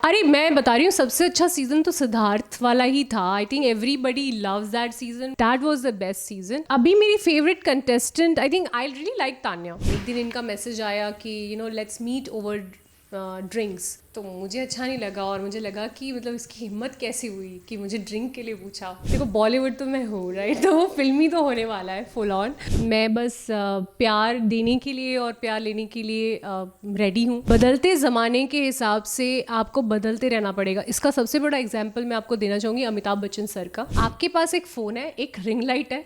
अरे मैं बता रही हूँ सबसे अच्छा सीजन तो सिद्धार्थ वाला ही था. I think everybody loves that season. That was the best season. अभी मेरी favourite contestant I think I really like Tanya. एक दिन इनका मैसेज आया कि लेट्स मीट ओवर ड्रिंक्स. तो मुझे अच्छा नहीं लगा और मुझे लगा कि मतलब इसकी हिम्मत कैसे हुई कि मुझे ड्रिंक के लिए पूछा. देखो बॉलीवुड तो मैं हूँ राइट, तो वो फिल्मी तो होने वाला है फुल ऑन. मैं बस प्यार देने के लिए और प्यार लेने के लिए रेडी हूँ. बदलते ज़माने के हिसाब से आपको बदलते रहना पड़ेगा. इसका सबसे बड़ा एग्जाम्पल मैं आपको देना चाहूँगी अमिताभ बच्चन सर का. आपके पास एक फ़ोन है, एक रिंग लाइट है,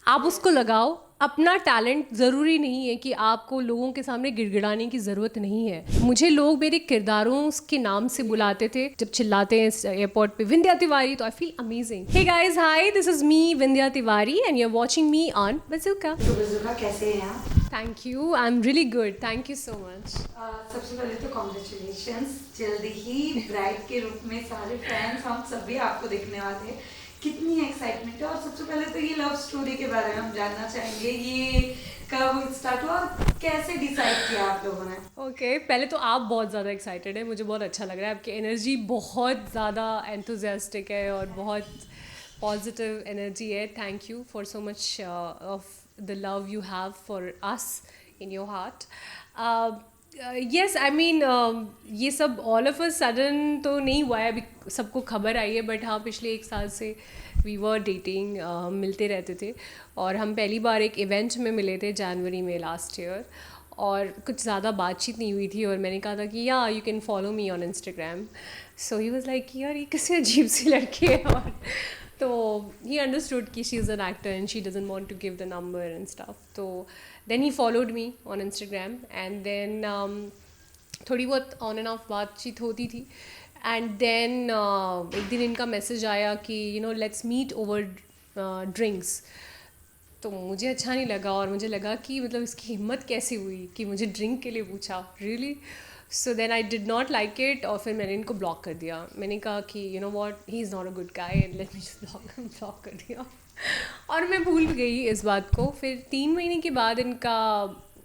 आप उसको लगाओ. अपना टैलेंट ज़रूरी नहीं है कि आपको लोगों के सामने गिड़गिड़ाने की ज़रूरत नहीं है. मुझे लोग मेरे किरदारों के नाम से बुलाते थे जब चिल्लाते हैं एयरपोर्ट पे विंध्या तिवारी, तो I feel amazing. Hey guys, hi, this is me Vindhya Tiwari and you are watching me on Bazooka. तो बज़ूका कैसे हैं आप? Thank you, I am really good, thank you so much. सबसे पहले तो कॉन्ग्रेचुलेशंस. जल्दी ही ब्राइड के रूप में सारे फैंस हम सभी आपको देखने वाले हैं. कितनी एक्साइटमेंट है. और सबसे पहले तो ये लव स्टोरी के बारे में हम जानना चाहेंगे. ये कब स्टार्ट हुआ और कैसे डिसाइड किया आप लोगों ने? ओके, पहले तो आप बहुत ज़्यादा एक्साइटेड है, मुझे बहुत अच्छा लग रहा है. आपकी एनर्जी बहुत ज़्यादा एंथुजियास्टिक है और बहुत पॉजिटिव एनर्जी है. Thank you for so much of the love you have for us in your heart. Yes, I mean ये सब ऑल ऑफ अ सडन तो नहीं हुआ है, अभी सबको खबर आई है. बट हाँ, पिछले 1 साल से वी वर डेटिंग, हम मिलते रहते थे. और हम पहली बार एक इवेंट में मिले थे जनवरी में लास्ट ईयर. और कुछ ज़्यादा बातचीत नहीं हुई थी और मैंने कहा था कि yeah you can follow me on Instagram. So he was like यार ये कैसे अजीब सी लड़की है. और तो ही अंडरस्टूड कि she is an actor and she doesn't want to give the number and stuff. तो then he followed me on Instagram and then थोड़ी बहुत ऑन एंड ऑफ बातचीत होती थी. एंड देन एक दिन इनका मैसेज आया कि लेट्स मीट ओवर ड्रिंक्स. तो मुझे अच्छा नहीं लगा और मुझे लगा कि मतलब इसकी हिम्मत कैसे हुई कि मुझे ड्रिंक के लिए पूछा. Really. So then I did not like it और फिर मैंने इनको ब्लॉक कर दिया. मैंने कहा कि you know what, he is not a good guy, let me just block कर दिया. और मैं भूल गई इस बात को. फिर 3 महीने के बाद इनका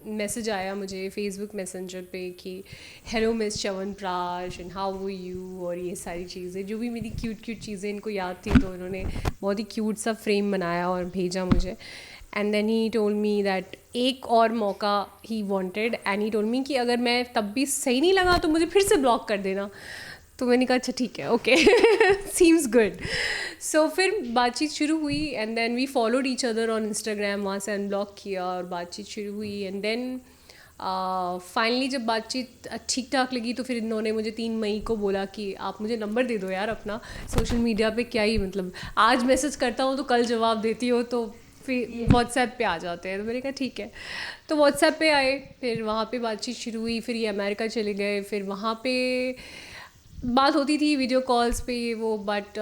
मैसेज आया मुझे फेसबुक मैसेंजर पे कि hello miss Chyawanprash and how are you, और ये सारी चीज़ें जो भी मेरी क्यूट चीज़ें इनको याद थी. तो इन्होंने बहुत ही क्यूट सा फ्रेम बनाया और भेजा मुझे. And then he told me that एक और मौका he wanted. And he told me कि अगर मैं तब भी सही नहीं लगा तो मुझे फिर से ब्लॉक कर देना. तो मैंने कहा अच्छा ठीक है, ओके, सीम्स गुड. सो फिर बातचीत शुरू हुई and then we followed each other on Instagram. वहाँ से अनब्लॉक किया और बातचीत शुरू हुई. एंड देन फाइनली जब बातचीत ठीक ठाक लगी तो फिर इन्होंने मुझे 3 मई को बोला कि आप मुझे नंबर दे दो यार अपना. सोशल मीडिया पे क्या ही मतलब, आज मैसेज करता हूँ तो कल जवाब देती हो, तो फिर व्हाट्सएप पे आ जाते हैं. तो मैंने कहा ठीक है. तो व्हाट्सएप पे आए, फिर वहाँ पे बातचीत शुरू हुई. फिर ये अमेरिका चले गए. फिर वहाँ पे बात होती थी वीडियो कॉल्स पे वो. बट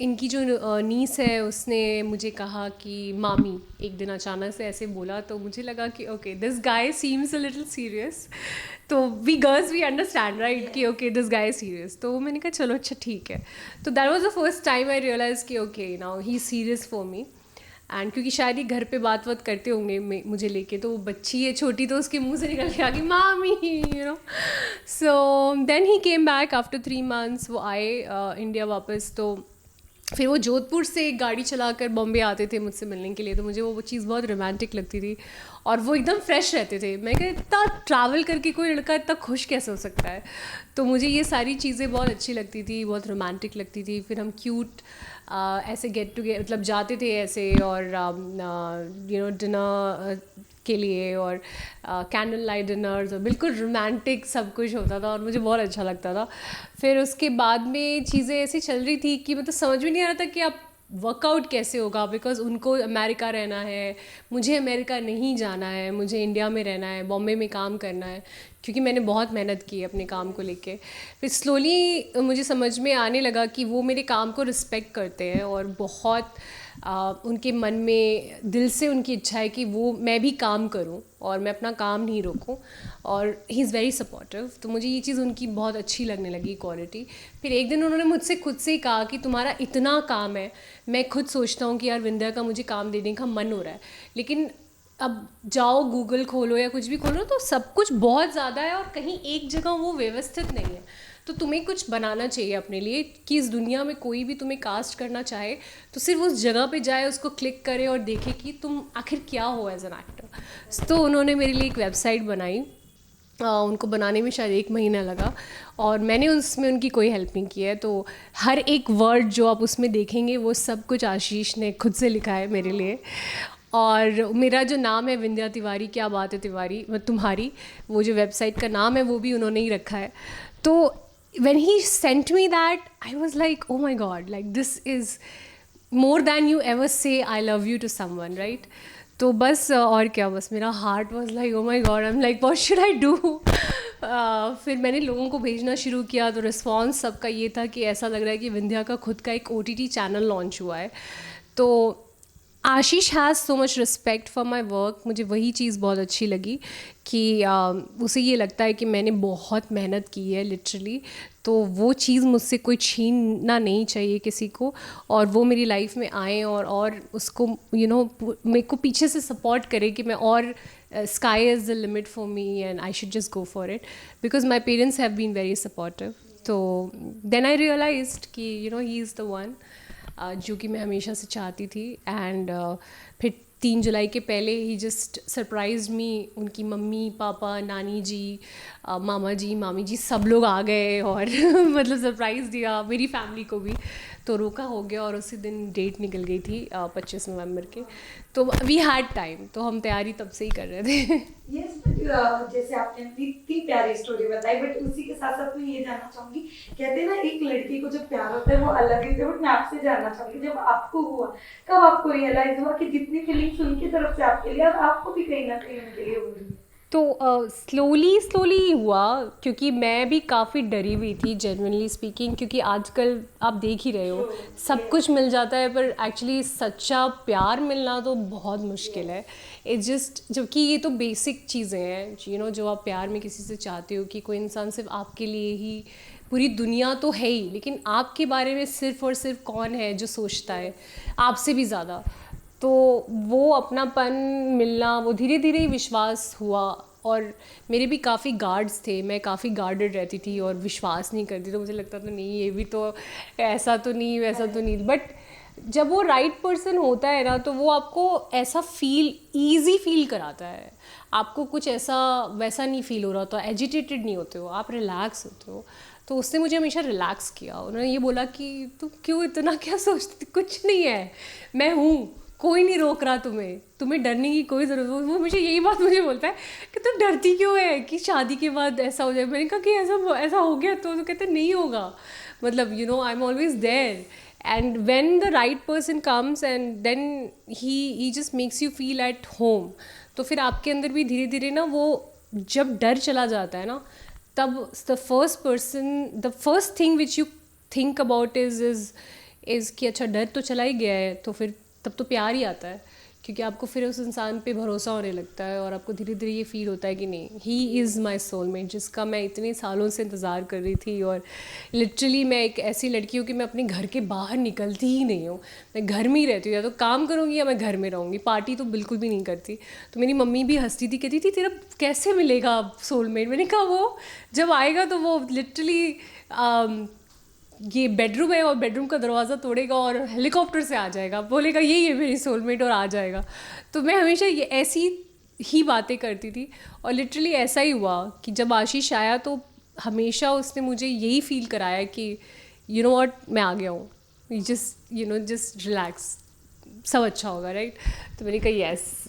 इनकी जो नीस है उसने मुझे कहा कि मामी, एक दिन अचानक से ऐसे बोला. तो मुझे लगा कि okay this guy seems a little serious. तो we girls we understand right कि okay this guy is serious. तो मैंने कहा चलो अच्छा ठीक है. तो that was the first time I realise कि okay now he is serious for me. And क्योंकि शायद ही घर पे बात करते होंगे मुझे लेके, तो वो बच्ची है छोटी, तो उसके मुंह से निकल के आ गई मामी, you know. So then he came back after 3 months. वो आए इंडिया वापस. तो फिर वो जोधपुर से एक गाड़ी चलाकर बॉम्बे आते थे मुझसे मिलने के लिए. तो मुझे वो चीज़ बहुत रोमांटिक लगती थी और वो एकदम फ्रेश रहते थे. मैं कहा इतना ट्रैवल करके कोई लड़का इतना खुश कैसे हो सकता है. तो मुझे ये सारी चीज़ें बहुत अच्छी लगती थी, बहुत रोमांटिक लगती थी. फिर हम क्यूट ऐसे गेट टुगेदर मतलब जाते थे ऐसे, और डिनर के लिए और कैंडल लाइट डिनर्स और बिल्कुल रोमांटिक सब कुछ होता था और मुझे बहुत अच्छा लगता था. फिर उसके बाद में चीज़ें ऐसी चल रही थी कि मतलब समझ में नहीं आ रहा था कि आप वर्कआउट कैसे होगा. बिकॉज उनको अमेरिका रहना है, मुझे अमेरिका नहीं जाना है, मुझे इंडिया में रहना है, बॉम्बे में काम करना है. क्योंकि मैंने बहुत मेहनत की अपने काम को लेके. फिर स्लोली मुझे समझ में आने लगा कि वो मेरे काम को रिस्पेक्ट करते हैं और बहुत उनके मन में दिल से उनकी इच्छा है कि वो मैं भी काम करूं और मैं अपना काम नहीं रोकूं. और ही इज़ वेरी सपोर्टिव. तो मुझे ये चीज़ उनकी बहुत अच्छी लगने लगी, क्वालिटी. फिर एक दिन उन्होंने मुझसे खुद से ही कहा कि तुम्हारा इतना काम है, मैं खुद सोचता हूँ कि यार विंध्या का मुझे काम देने का मन हो रहा है, लेकिन अब जाओ गूगल खोलो या कुछ भी खोलो तो सब कुछ बहुत ज़्यादा है और कहीं एक जगह वो व्यवस्थित नहीं है। तो तुम्हें कुछ बनाना चाहिए अपने लिए कि इस दुनिया में कोई भी तुम्हें कास्ट करना चाहे तो सिर्फ उस जगह पे जाए, उसको क्लिक करे और देखे कि तुम आखिर क्या हो एज एन एक्टर। तो उन्होंने मेरे लिए एक वेबसाइट बनाई। उनको बनाने में शायद 1 महीना लगा और मैंने उसमें उनकी कोई हेल्प नहीं की है। तो हर एक वर्ड जो आप उसमें देखेंगे वो सब कुछ आशीष ने खुद से लिखा है मेरे लिए। और मेरा जो नाम है विंध्या तिवारी, क्या बात है तिवारी तुम्हारी, वो जो वेबसाइट का नाम है वो भी उन्होंने ही रखा है। तो when he sent me that, I was like, oh my god, like this is more than you ever say I love you to someone, right? तो बस और क्या, बस मेरा heart was like oh my God, I am like what should I do. फिर मैंने लोगों को भेजना शुरू किया तो रिस्पॉन्स सबका ये था कि ऐसा लग रहा है कि विंध्या का खुद का एक OTT चैनल लॉन्च हुआ है। तो Ashish has so much respect for my work. मुझे वही चीज़ बहुत अच्छी लगी कि उसे ये लगता है कि मैंने बहुत मेहनत की है लिटरली, तो वो चीज़ मुझसे कोई छीनना नहीं चाहिए किसी को। और वो मेरी लाइफ में आए और उसको मेरे को पीछे से सपोर्ट करे कि मैं और sky is the limit for me and I should just go for it because my parents have been very supportive. तो देन आई रियलाइज्ड कि ही इज़ द वन जो कि मैं हमेशा से चाहती थी। एंड फिर 3 जुलाई के पहले ही जस्ट सरप्राइज मी। उनकी मम्मी पापा नानी जी मामा जी मामी जी सब लोग आ गए और मतलब सरप्राइज़ दिया मेरी फैमिली को भी। तो रोका हो गया और उसी दिन डेट निकल गई थी 25 नवंबर के। तो वी हैड टाइम, तो हम तैयारी तब से ही कर रहे थे। यस बट जैसे आपने अपनी इतनी प्यारी स्टोरी बताई, बट उसी के साथ साथ मैं ये जानना चाहूंगी, कहते हैं ना एक लड़की को जब प्यार होता है वो अलग ही होता है। बट मैं आपसे जानना चाहूंगी जब आपको हुआ, कब आपको रियलाइज हुआ कि जितनी फीलिंग्स उनकी तरफ से आपके लिए और आपको भी कहीं ना कहीं उनके लिए हो रही है? तो स्लोली हुआ क्योंकि मैं भी काफ़ी डरी हुई थी जेन्युइनली स्पीकिंग, क्योंकि आजकल आप देख ही रहे हो सब कुछ मिल जाता है पर एक्चुअली सच्चा प्यार मिलना तो बहुत मुश्किल है। इट्स जस्ट, जबकि ये तो बेसिक चीज़ें हैं जो आप प्यार में किसी से चाहते हो कि कोई इंसान सिर्फ आपके लिए ही, पूरी दुनिया तो है ही लेकिन आपके बारे में सिर्फ और सिर्फ कौन है जो सोचता है आपसे भी ज़्यादा। तो वो अपनापन मिलना, वो धीरे धीरे ही विश्वास हुआ। और मेरे भी काफ़ी गार्ड्स थे, मैं काफ़ी गार्डेड रहती थी और विश्वास नहीं करती, तो मुझे लगता था नहीं ये भी तो ऐसा तो नहीं वैसा तो नहीं। बट जब वो राइट पर्सन होता है ना तो वो आपको ऐसा ईजी फील कराता है। आपको कुछ ऐसा वैसा नहीं फील हो रहा होता, एजिटेटेड नहीं होते हो, आप रिलैक्स होते हो। तो उसने मुझे हमेशा रिलैक्स किया। उन्होंने ये बोला कि तुम क्यों इतना क्या सोचती, कुछ नहीं है, मैं हूँ, कोई नहीं रोक रहा तुम्हें डरने की कोई ज़रूरत। वो मुझे यही बात मुझे बोलता है कि तुम डरती क्यों है कि शादी के बाद ऐसा हो जाए। मैंने कहा कि ऐसा हो गया तो कहते नहीं होगा, मतलब I am always there and when the right person comes and then he just makes you feel at home. तो फिर आपके अंदर भी धीरे धीरे ना वो जब डर चला जाता है ना, तब the first thing which you think about is कि अच्छा डर तो चला ही गया है, तो फिर तब तो प्यार ही आता है, क्योंकि आपको फिर उस इंसान पे भरोसा होने लगता है और आपको धीरे धीरे ये फील होता है कि नहीं, ही इज़ माई सोलमेट, जिसका मैं इतने सालों से इंतज़ार कर रही थी। और लिटरली मैं एक ऐसी लड़की हूँ कि मैं अपने घर के बाहर निकलती ही नहीं हूँ, मैं घर में ही रहती हूँ, या तो काम करूँगी या मैं घर में रहूँगी, पार्टी तो बिल्कुल भी नहीं करती। तो मेरी मम्मी भी हंसती थी, कहती थी तेरा कैसे मिलेगा सोलमेट। मैंने कहा वो जब आएगा तो वो लिटरली ये बेडरूम है और बेडरूम का दरवाज़ा तोड़ेगा और हेलीकॉप्टर से आ जाएगा, बोलेगा यही है मेरी सोलमेट और आ जाएगा। तो मैं हमेशा ये ऐसी ही बातें करती थी और लिटरली ऐसा ही हुआ कि जब आशीष आया तो हमेशा उसने मुझे यही फील कराया कि व्हाट, मैं आ गया हूँ, जस्ट रिलैक्स, सब अच्छा होगा, राइट। तो मैंने कहा यस।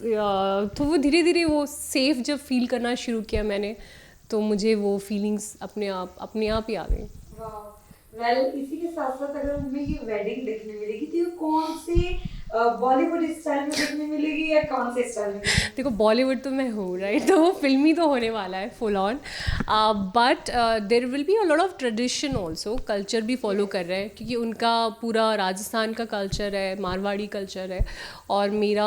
तो वो धीरे धीरे वो सेफ़ जब फील करना शुरू किया मैंने, तो मुझे वो फीलिंग्स अपने आप ही आ गई। वेल इसी के साथ साथ अगर हमें ये वेडिंग देखने मिलेगी तो ये कौन से बॉलीवुड स्टाइल में देखने मिलेगी या कौन से स्टाइल में? देखो बॉलीवुड तो मैं हूँ, राइट, तो वो फिल्मी तो होने वाला है full on, but there will be a lot of tradition also, culture भी फॉलो कर रहे हैं क्योंकि उनका पूरा राजस्थान का कल्चर है, मारवाड़ी कल्चर है, और मेरा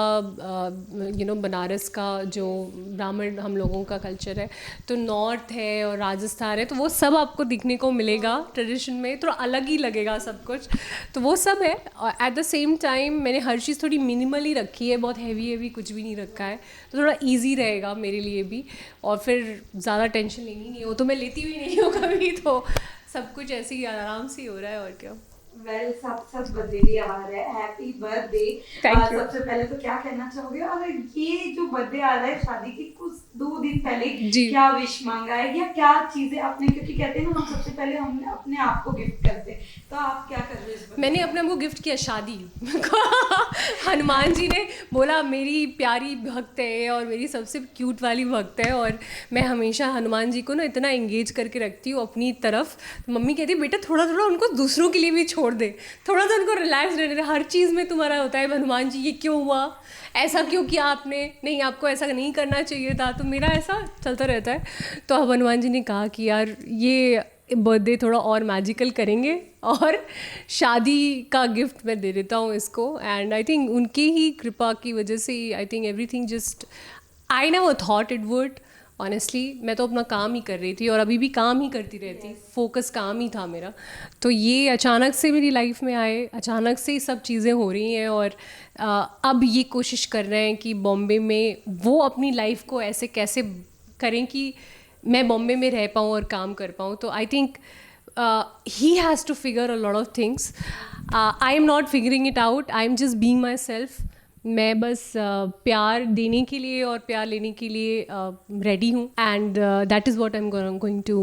बनारस का जो ब्राह्मण हम लोगों का कल्चर है, तो नॉर्थ है और राजस्थान है, तो वो सब आपको दिखने को मिलेगा ट्रेडिशन में, थोड़ा अलग ही लगेगा सब कुछ, तो वो सब है। एट द सेम टाइम मैंने हर चीज़ थोड़ी मिनिमल ही रखी है, बहुत हैवी कुछ भी नहीं रखा है, तो थोड़ा इजी रहेगा मेरे लिए भी, और फिर ज़्यादा टेंशन लेनी नहीं हो, तो मैं लेती हुई नहीं हूँ कभी, तो सब कुछ ऐसे ही आराम से ही हो रहा है और क्या। वेल साथ बर्थडे भी आ रहा है, हैप्पी बर्थडे। Thank you. सबसे पहले तो क्या कहना चाहोगे, और ये जो बर्थडे आ रहा है शादी के कुछ 2 दिन पहले जी। क्या विश मांगा है या क्या चीजें आपने, क्योंकि कहते हैं ना हम सबसे पहले हमने अपने आप को गिफ्ट करते हैं, तो आप क्या कर रहे हो इस birthday मैंने अपने आप को गिफ्ट किया शादी। हनुमान जी ने बोला मेरी प्यारी भक्त है और मेरी सबसे क्यूट वाली भक्त है, और मैं हमेशा हनुमान जी को ना इतना एंगेज करके रखती हूँ अपनी तरफ। तो मम्मी कहती बेटा थोड़ा थोड़ा उनको दूसरों के लिए भी छोड़ दे, थोड़ा सा उनको रिलैक्स रहने दे, हर चीज़ में तुम्हारा होता है हनुमान जी ये क्यों हुआ, ऐसा क्यों किया आपने, नहीं आपको ऐसा नहीं करना चाहिए था, तो मेरा ऐसा चलता रहता है। तो अब हनुमान जी ने कहा कि यार ये बर्थडे थोड़ा और मैजिकल करेंगे और शादी का गिफ्ट मैं दे देता हूँ इसको, एंड आई थिंक उनकी ही कृपा की वजह से I think everything just I never thought it would. Honestly मैं तो अपना काम ही कर रही थी और अभी भी काम ही करती रहती, फोकस काम ही था मेरा, तो ये अचानक से मेरी लाइफ में आए, अचानक से ही सब चीज़ें हो रही हैं, और अब ये कोशिश कर रहे हैं कि बॉम्बे में वो अपनी लाइफ को ऐसे कैसे करें कि मैं बॉम्बे में रह पाऊँ और काम कर पाऊँ। तो I think he has to figure a lot of things, I am not figuring it out, I am just being myself. मैं बस प्यार देने के लिए और प्यार लेने के लिए रेडी हूँ, and that is what I am going to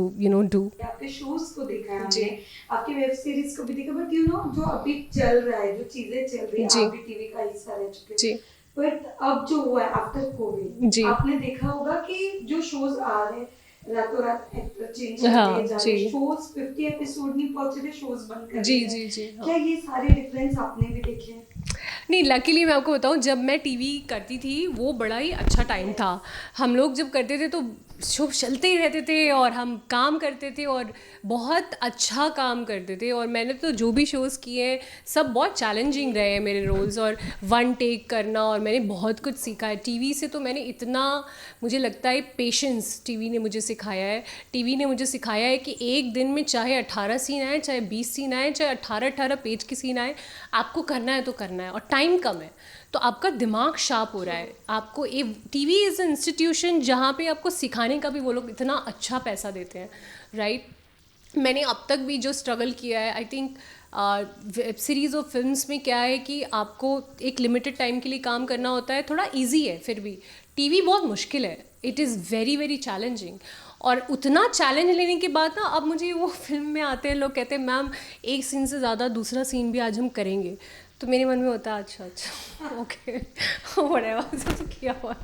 do. आपके शोज को देखा है हमने, आपकी वेब सीरीज को भी देखा, बट जो अभी चल रहा है, जो चीजें चल रही है, आप भी टीवी का हिस्सा रह चुके हैं, बट अब जो हुआ है आफ्टर कोविड, आपने देखा होगा कि जो शोज आ रहे हैं रातों रात एक्टर चेंज करते जा रहे हैं, शोज 50 एपिसोड नहीं पहुंचे थे, शोज बंद कर दिए। क्या ये सारे डिफरेंस आपने भी देखे हैं? नहीं, लकीली मैं आपको बताऊं, जब मैं टीवी करती थी वो बड़ा ही अच्छा टाइम था। हम लोग जब करते थे तो शो चलते ही रहते थे और हम काम करते थे और बहुत अच्छा काम करते थे, और मैंने तो जो भी शोज़ किए हैं सब बहुत चैलेंजिंग रहे हैं मेरे रोल्स, और वन टेक करना, और मैंने बहुत कुछ सीखा है टीवी से। तो मैंने इतना, मुझे लगता है पेशेंस टीवी ने मुझे सिखाया है। टीवी ने मुझे सिखाया है कि एक दिन में चाहे 18 सीन आए, चाहे 20 सीन आए, चाहे 18 पेज की सीन आए, आपको करना है तो करना है, और टाइम कम है तो आपका दिमाग शार्प हो रहा है। आपको एक टीवी इज़ एन इंस्टीट्यूशन जहाँ पे आपको सिखाने का भी वो लोग इतना अच्छा पैसा देते हैं, राइट। मैंने अब तक भी जो स्ट्रगल किया है, आई थिंक वेब सीरीज़ और फिल्म्स में क्या है कि आपको एक लिमिटेड टाइम के लिए काम करना होता है, थोड़ा इजी है, फिर भी टीवी बहुत मुश्किल है, it is very very challenging. और उतना चैलेंज लेने के बाद ना अब मुझे वो फिल्म में आते हैं लोग कहते हैं मैम एक सीन से ज़्यादा दूसरा सीन भी आज हम करेंगे, तो मेरे मन में होता है अच्छा ओके व्हाटएवर सब किया हुआ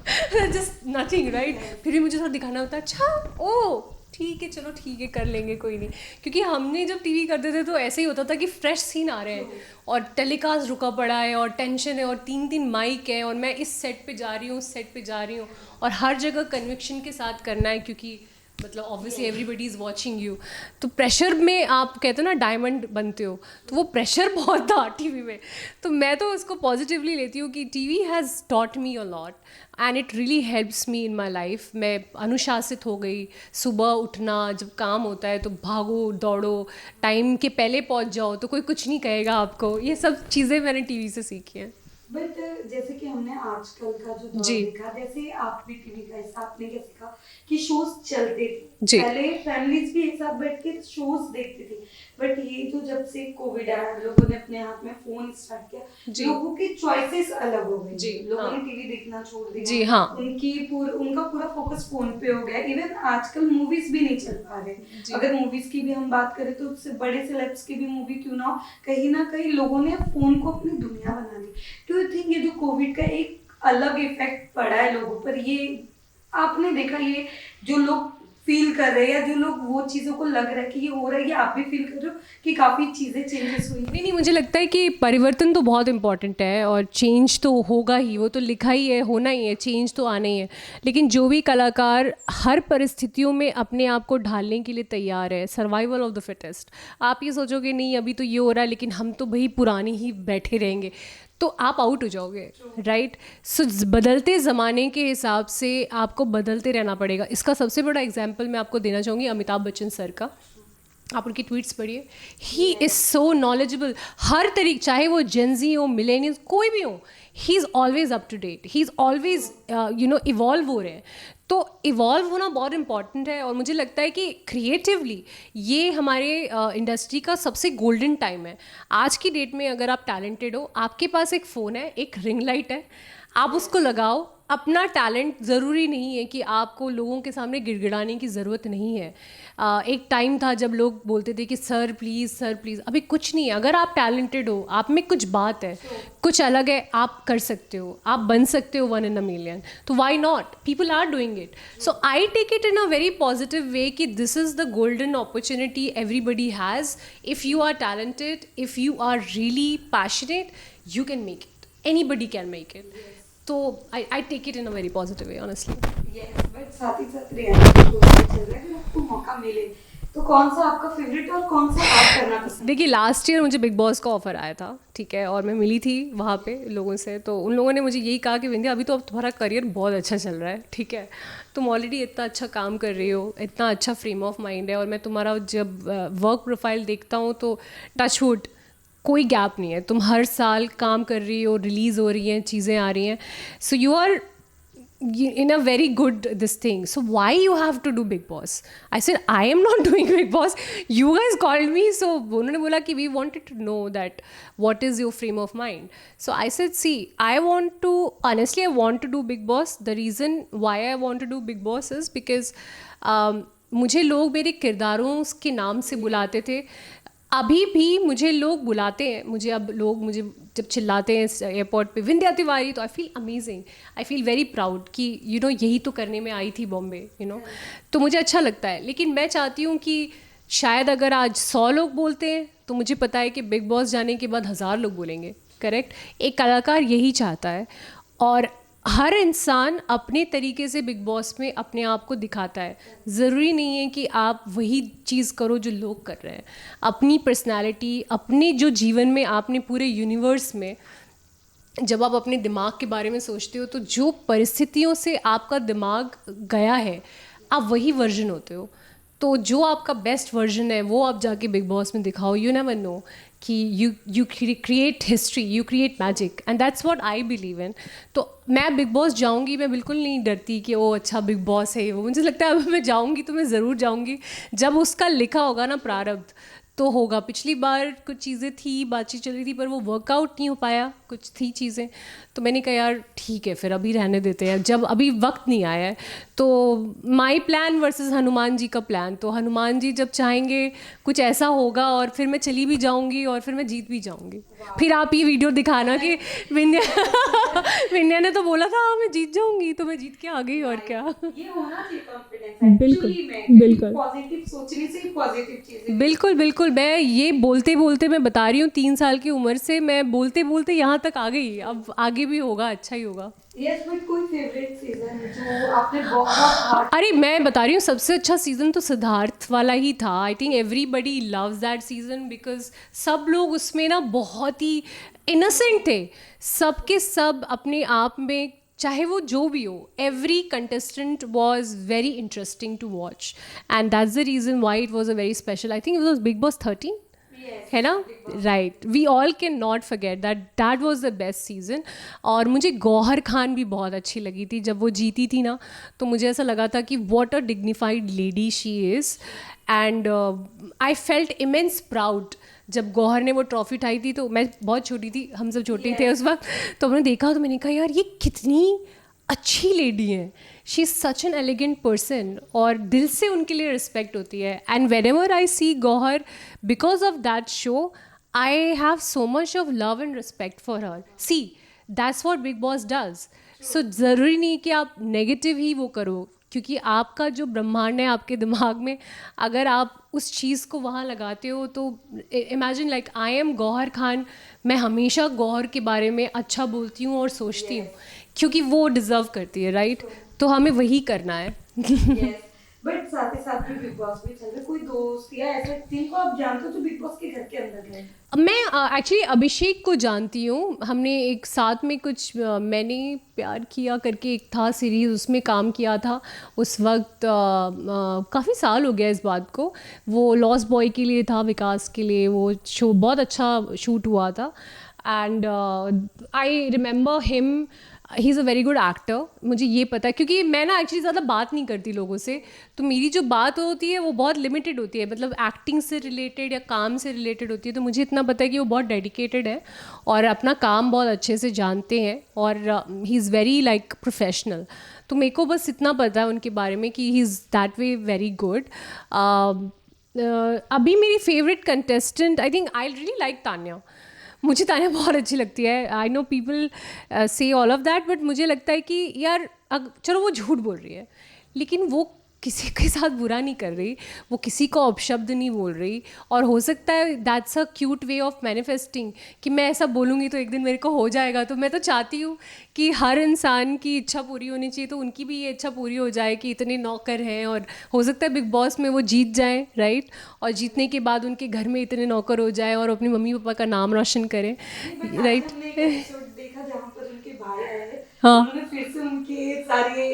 जस्ट नथिंग, राइट। फिर भी मुझे थोड़ा दिखाना होता है, अच्छा ओ ठीक है चलो ठीक है कर लेंगे कोई नहीं, क्योंकि हमने जब टीवी करते थे तो ऐसे ही होता था कि फ्रेश सीन आ रहे हैं और टेलीकास्ट रुका पड़ा है और टेंशन है और 3 माइक है और मैं इस सेट पे जा रही हूँ, उस सेट पे जा रही हूँ, और हर जगह कन्विक्शन के साथ करना है, क्योंकि मतलब obviously everybody is watching you. तो प्रेशर में आप कहते हो ना डायमंड बनते हो, तो वो प्रेशर बहुत था टीवी में। तो मैं तो उसको पॉजिटिवली लेती हूँ कि TV has taught me a lot and it really helps me in my life. मैं अनुशासित हो गई, सुबह उठना, जब काम होता है तो भागो दौड़ो, टाइम के पहले पहुँच जाओ तो कोई कुछ नहीं कहेगा आपको, ये सब चीज़ें मैंने टीवी से सीखी हैं। बट जैसे कि हमने आजकल का जो दौर देखा, जैसे आप भी टीवी का हिस्सा, आपने क्या सीखा कि शोज चलते थे, पहले फैमिलीज भी एक साथ बैठ के शोज देखती थी, बट ये जो जब से कोविड आया लोगों ने अपने हाथ में फोन स्टार्ट किया, लोगों की चॉइसेस अलग हो गई, लोगों ने टीवी देखना छोड़ दिया, उनका पूरा फोकस फोन पे हो गया। इवन आजकल मूवीज भी नहीं चल पा रहे, अगर मूवीज की भी हम बात करें तो उससे बड़े सेलेब्स की भी मूवी क्यों ना हो, कहीं ना कहीं लोगों ने फोन को अपनी दुनिया बना ली। डू यू थिंक ये जो कोविड का एक अलग इफेक्ट पड़ा है लोगों पर, ये आपने देखा, ये जो लोग फील कर रहे हैं या जो लोग वो चीज़ों को लग रहा है कि ये हो रहा है, ये आप भी फील कर रहे हो कि काफ़ी चीज़ें चेंजेस हुई? नहीं, मुझे लगता है कि परिवर्तन तो बहुत इंपॉर्टेंट है और चेंज तो होगा ही, वो तो लिखा ही है, होना ही है, चेंज तो आना ही है। लेकिन जो भी कलाकार हर परिस्थितियों में अपने आप को ढालने के लिए तैयार है, सर्वाइवल ऑफ द फिटेस्ट। आप ये सोचोगे नहीं अभी तो ये हो रहा है लेकिन हम तो भाई पुरानी ही बैठे रहेंगे, तो आप आउट हो जाओगे, राइट। सो बदलते ज़माने के हिसाब से आपको बदलते रहना पड़ेगा। इसका सबसे बड़ा एग्जाम्पल मैं आपको देना चाहूँगी अमिताभ बच्चन सर का। आप उनकी ट्वीट्स पढ़िए, ही इज़ सो नॉलेजेबल हर तरीके, चाहे वो जेंजी हो, मिलेनियल्स, कोई भी हो, he is always up to date, he is always evolve हो रहे हैं। तो इवॉल्व होना बहुत इंपॉर्टेंट है, और मुझे लगता है कि क्रिएटिवली ये हमारे इंडस्ट्री का सबसे गोल्डन टाइम है। आज की डेट में अगर आप टैलेंटेड हो, आपके पास एक फ़ोन है, एक रिंग लाइट है, आप उसको लगाओ। अपना टैलेंट ज़रूरी नहीं है कि आपको लोगों के सामने गिड़गिड़ाने की ज़रूरत नहीं है। एक टाइम था जब लोग बोलते थे कि सर प्लीज़, अभी कुछ नहीं है। अगर आप टैलेंटेड हो, आप में कुछ बात है, कुछ अलग है, आप कर सकते हो, आप बन सकते हो 1 in a million। तो why not, people are doing it. So I take it in a very positive way कि this is the golden opportunity everybody has. If you are talented, if you are really passionate, you can make it, anybody can make it. तो I take it in a very positive way, honestly. Yes, but साथ ही साथ reality show भी चल रहा है, अगर आपको मौका मिले तो कौन सा आपका फेवरेट और कौन सा आप करना पसंद? देखिए, लास्ट ईयर मुझे बिग बॉस का ऑफर आया था, ठीक है, और मैं मिली थी वहाँ पे लोगों से। तो उन लोगों ने मुझे यही कहा कि विंध्या, अभी तो अब तुम्हारा करियर बहुत अच्छा चल रहा है, ठीक है, तुम ऑलरेडी इतना अच्छा काम कर रही हो, इतना अच्छा फ्रेम ऑफ माइंड है, और मैं तुम्हारा जब वर्क प्रोफाइल देखता हूँ तो टचवुड कोई गैप नहीं है, तुम हर साल काम कर रही हो, रिलीज़ हो रही हैं, चीज़ें आ रही हैं, so you are in a very good this thing, so why you have to do Big Boss? I said I am not doing Big Boss, you guys called me, so उन्होंने बोला कि we wanted to know that what is your frame of mind. So I said, see, I want to, honestly I want to do Big Boss. The reason why I want to do Big Boss is because मुझे लोग मेरे किरदारों के नाम से बुलाते थे, अभी भी मुझे लोग बुलाते हैं, मुझे अब लोग मुझे जब चिल्लाते हैं एयरपोर्ट पे विंध्या तिवारी, तो I feel amazing, I feel very proud कि यही तो करने में आई थी बॉम्बे, तो मुझे अच्छा लगता है। लेकिन मैं चाहती हूँ कि शायद अगर आज 100 लोग बोलते हैं, तो मुझे पता है कि बिग बॉस जाने के बाद 1000 लोग बोलेंगे, करेक्ट? एक कलाकार यही चाहता है, और हर इंसान अपने तरीके से बिग बॉस में अपने आप को दिखाता है। ज़रूरी नहीं है कि आप वही चीज़ करो जो लोग कर रहे हैं। अपनी पर्सनालिटी, अपने जो जीवन में आपने पूरे यूनिवर्स में जब आप अपने दिमाग के बारे में सोचते हो, तो जो परिस्थितियों से आपका दिमाग गया है, आप वही वर्जन होते हो। तो जो आपका बेस्ट वर्जन है वो आप जाके बिग बॉस में दिखाओ। यू नेवर नो कि you create history, you create magic, and that's what I believe in. तो मैं बिग बॉस जाऊंगी, मैं बिल्कुल नहीं डरती कि वो अच्छा बिग बॉस है वो। मुझे लगता है अब मैं जाऊंगी तो मैं ज़रूर जाऊंगी जब उसका लिखा होगा ना प्रारब्ध, तो होगा। पिछली बार कुछ चीज़ें थी, बातचीत चल रही थी, पर वो वर्कआउट नहीं हो पाया, कुछ थी चीज़ें, तो मैंने कहा यार ठीक है, फिर अभी रहने देते हैं, जब अभी वक्त नहीं आया है। तो my plan versus Hanuman ji का प्लान, तो हनुमान जी जब चाहेंगे कुछ ऐसा होगा, और फिर मैं चली भी जाऊंगी और फिर मैं जीत भी जाऊंगी। फिर आप ये वीडियो दिखाना कि विंध्या ने तो बोला था मैं जीत जाऊंगी, तो मैं जीत के आ गई, और क्या। ये होना चाहिए कॉन्फिडेंस, बिल्कुल, बिल्कुल पॉजिटिव सोचने से ही पॉजिटिव चीजें। बिल्कुल बिल्कुल, मैं ये बोलते बोलते मैं बता रही हूँ, 3 साल की उम्र से मैं बोलते बोलते यहाँ तक आ गई, अब आगे भी होगा, अच्छा ही होगा। यस, बट कोई फेवरेट सीजन जो आपने बहुत अरे मैं बता रही हूँ, सबसे अच्छा सीज़न तो सिद्धार्थ वाला ही था। I think everybody loves that season, because सब लोग उसमें ना बहुत ही इनोसेंट थे, सब के सब अपने आप में, चाहे वो जो भी हो, every contestant was very interesting to watch, and that's the reason why it was a very special. I think it was Bigg Boss 13, है ना? Right, we all can not forget that was the best season. और मुझे गौहर खान भी बहुत अच्छी लगी थी जब वो जीती थी ना, तो मुझे ऐसा लगा था कि what a dignified lady she is, and I felt immense proud जब गौहर ने वो ट्रॉफी उठाई थी। तो मैं बहुत छोटी थी, हम सब छोटे थे उस वक्त, तो मैंने देखा तो मैंने कहा यार ये कितनी अच्छी लेडी है, she is such an elegant person, और दिल से उनके लिए रिस्पेक्ट होती है। And whenever I see Gauhar, because of that show, I have so much of love and respect for her. See, that's what Bigg Boss does. So ज़रूरी नहीं कि आप नेगेटिव ही वो करो, क्योंकि आपका जो ब्रह्मांड है आपके दिमाग में, अगर आप उस चीज़ को वहाँ लगाते हो, तो imagine like I am Gauahar Khan, मैं हमेशा गौहर के बारे में अच्छा बोलती हूँ और सोचती हूँ, क्योंकि वो डिज़र्व करती है, राइट? तो हमें वही करना है। yes. बट साथ ही साथ भी बिग बॉस भी चल रहा है, कोई दोस्त या ऐसा जिनको आप जानते हो जो बिग बॉस के घर के अंदर है? मैं एक्चुअली अभिषेक को जानती हूँ। हमने एक साथ में कुछ मैंने प्यार किया करके एक था सीरीज़, उसमें काम किया था उस वक्त। काफ़ी साल हो गया इस बात को। वो लॉस्ट बॉय के लिए था, विकास के लिए वो शो बहुत अच्छा शूट हुआ था। And I remember him, he is a very good actor. मुझे ये पता है क्योंकि मैं ना एक्चुअली ज़्यादा बात नहीं करती लोगों से, तो मेरी जो बात होती है वो बहुत लिमिटेड होती है, मतलब एक्टिंग से रिलेटेड या काम से रिलेटेड होती है। तो मुझे इतना पता है कि वो बहुत डेडिकेटेड है और अपना काम बहुत अच्छे से जानते हैं, और he is very like professional. तो मेरे को बस इतना पता है उनके बारे में कि he is that way very good. अभी मेरी favourite contestant I think I really like Tanya. मुझे तान्या बहुत अच्छी लगती है। आई नो पीपल से ऑल ऑफ दैट, बट मुझे लगता है कि यार चलो वो झूठ बोल रही है, लेकिन वो किसी के साथ बुरा नहीं कर रही, वो किसी को अपशब्द नहीं बोल रही। और हो सकता है that's a cute way of manifesting कि मैं ऐसा बोलूँगी तो एक दिन मेरे को हो जाएगा। तो मैं तो चाहती हूँ कि हर इंसान की इच्छा पूरी होनी चाहिए, तो उनकी भी ये इच्छा पूरी हो जाए कि इतने नौकर हैं, और हो सकता है बिग बॉस में वो जीत जाएँ, राइट। और जीतने के बाद उनके घर में इतने नौकर हो जाए और अपनी मम्मी पापा का नाम रोशन करें, राइट। देखा जहाँ पर उनके भाई आए, हाँ, उन्होंने फिर से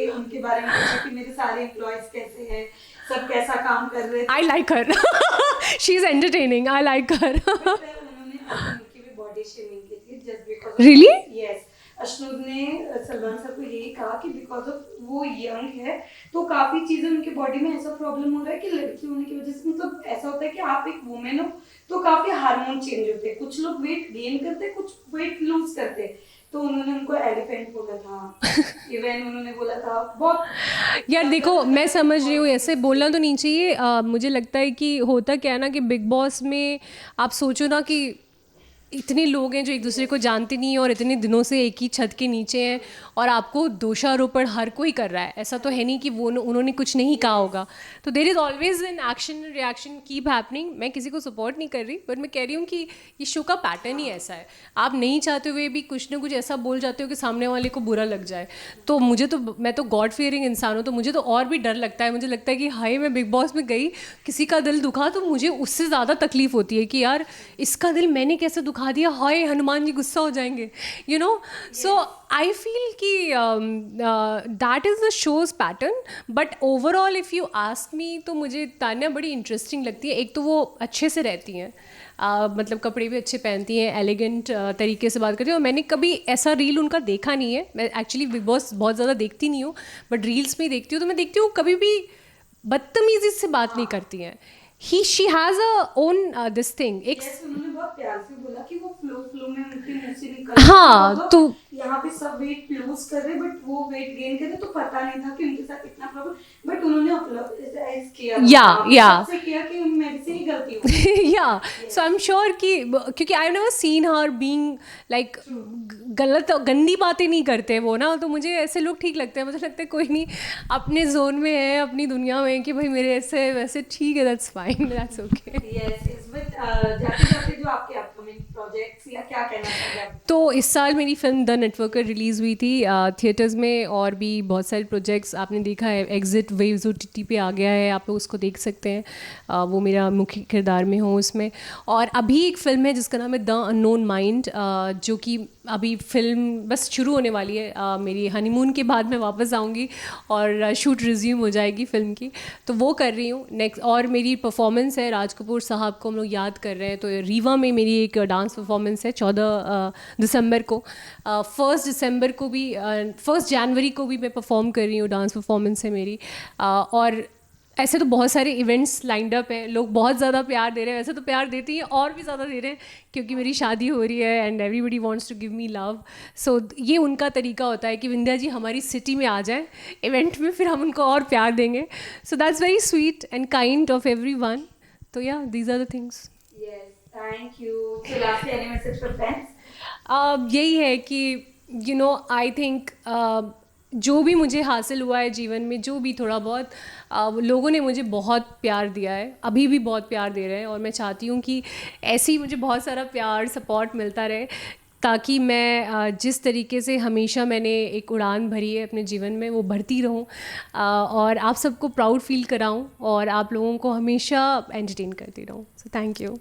उनके बारे में पूछा कि मेरे सारे एम्प्लॉयज कैसे हैं, सब कैसा काम कर रहे थे। I like her, she is entertaining, I like her. उन्होंने अश्नूर की भी बॉडी शेमिंग की थी just because. Really? Yes, Ashnoor ने सलमान सर को यही कहा कि बिकॉज ऑफ वो यंग है तो काफी चीजें उनके बॉडी में ऐसा प्रॉब्लम हो रहा है कि लड़की होने की वजह से, मतलब ऐसा होता है कि आप एक वुमेन हो तो काफी हार्मोन चेंज होते हैं, कुछ लोग वेट गेन करते हैं, कुछ वेट लूज करते हैं। तो उन्होंने उनको एलिफेंट बोला था, इवन उन्होंने बोला था बहुत। यार देखो, मैं समझ रही हूँ, ऐसे बोलना तो नहीं चाहिए। मुझे लगता है कि होता क्या है ना कि बिग बॉस में आप सोचो ना कि इतने लोग हैं जो एक दूसरे को जानते नहीं हैं और इतने दिनों से एक ही छत के नीचे हैं, और आपको दोषारोपण हर कोई कर रहा है। ऐसा तो है नहीं कि वो उन्होंने कुछ नहीं कहा होगा। तो there is always an action reaction keep happening. मैं किसी को सपोर्ट नहीं कर रही, बट मैं कह रही हूँ कि ये शो का पैटर्न ही ऐसा है। आप नहीं चाहते हुए भी कुछ ना कुछ ऐसा बोल जाते हो कि सामने वाले को बुरा लग जाए। तो मैं तो गॉड फियरिंग इंसान हूँ, तो मुझे तो और भी डर लगता है। मुझे लगता है कि हाय, मैं बिग बॉस में गई, किसी का दिल दुखा तो मुझे उससे ज़्यादा तकलीफ होती है कि यार इसका दिल मैंने कैसे दुखा दिया, हाय हनुमान जी गुस्सा हो जाएंगे, you know. So I feel कि that is the show's pattern. But overall if you ask me तो मुझे तान्या बड़ी इंटरेस्टिंग लगती है। एक तो वो अच्छे से रहती हैं, मतलब कपड़े भी अच्छे पहनती हैं, एलिगेंट तरीके से बात करती हैं। और मैंने कभी ऐसा रील उनका देखा नहीं है। मैं एक्चुअली बिग बॉस बहुत ज़्यादा देखती नहीं हूँ, बट रील्स में ही देखती हूँ। तो मैं देखती हूँ कभी भी बदतमीज़ी से बात नहीं करती हैं। She has a own this thing. एक उन्होंने बहुत प्यार से बोला कि वो फ्लो में उनके मुंह से निकल, हाँ, तो यहाँ पे सब वेट लूज कर रहे बट वो वेट गेन कर रहे, तो पता नहीं था कि उनके साथ इतना प्रॉब्लम। बट उन्होंने अपोलोजाइज किया, सबसे किया कि मेरे से ही गलती हुई। या सो आई एम श्योर कि क्योंकि I have never seen her being like गलत गंदी बातें नहीं करते वो ना, तो मुझे ऐसे लोग ठीक लगते हैं। मुझे लगता है कोई नहीं, अपने जोन में है, अपनी दुनिया में, कि भाई मेरे ऐसे वैसे ठीक है, that's fine, that's okay. Yes, but जाते-जाते जो आपके अपकमिंग प्रोजेक्ट्स या क्या कहना चाहेंगे आप? तो इस साल मेरी फिल्म द नेटवर्कर रिलीज़ हुई थी थिएटर्स में, और भी बहुत सारे प्रोजेक्ट्स आपने देखा है। एग्जिट वेव्स OTT पे आ गया है, आप लोग उसको देख सकते हैं। वो मेरा मुख्य किरदार में हूँ उसमें। और अभी एक फ़िल्म है जिसका नाम है द अननोन माइंड, जो कि अभी फिल्म बस शुरू होने वाली है। मेरी हनीमून के बाद मैं वापस आऊँगी और शूट रिज्यूम हो जाएगी फ़िल्म की, तो वो कर रही हूँ नेक्स्ट। और मेरी परफॉर्मेंस है, राज कपूर साहब को हम लोग याद कर रहे हैं, तो रीवा में मेरी एक डांस परफॉर्मेंस है 14 दिसंबर को। 1 दिसंबर को भी 1 जनवरी को भी मैं परफॉर्म कर रही हूँ, डांस परफॉर्मेंस है मेरी। और ऐसे तो बहुत सारे इवेंट्स लाइंड अप है, लोग बहुत ज़्यादा प्यार दे रहे हैं। वैसे तो प्यार देती हैं, और भी ज़्यादा दे रहे हैं क्योंकि मेरी शादी हो रही है and everybody wants to give me love. So ये उनका तरीका होता है कि विंध्या जी हमारी सिटी में आ जाए इवेंट में, फिर हम उनको और प्यार देंगे। So that's very sweet and kind of everyone. तो या these are the things. Yes, thank you. So lastly any message for friends? यही है कि यू नो आई थिंक जो भी मुझे हासिल हुआ है जीवन में, जो भी थोड़ा बहुत लोगों ने मुझे बहुत प्यार दिया है, अभी भी बहुत प्यार दे रहे हैं, और मैं चाहती हूँ कि ऐसे ही मुझे बहुत सारा प्यार सपोर्ट मिलता रहे। ताकि मैं जिस तरीके से हमेशा मैंने एक उड़ान भरी है अपने जीवन में वो भरती रहूं, और आप सबको प्राउड फील कराऊं और आप लोगों को हमेशा एंटरटेन करती रहूं। So thank you.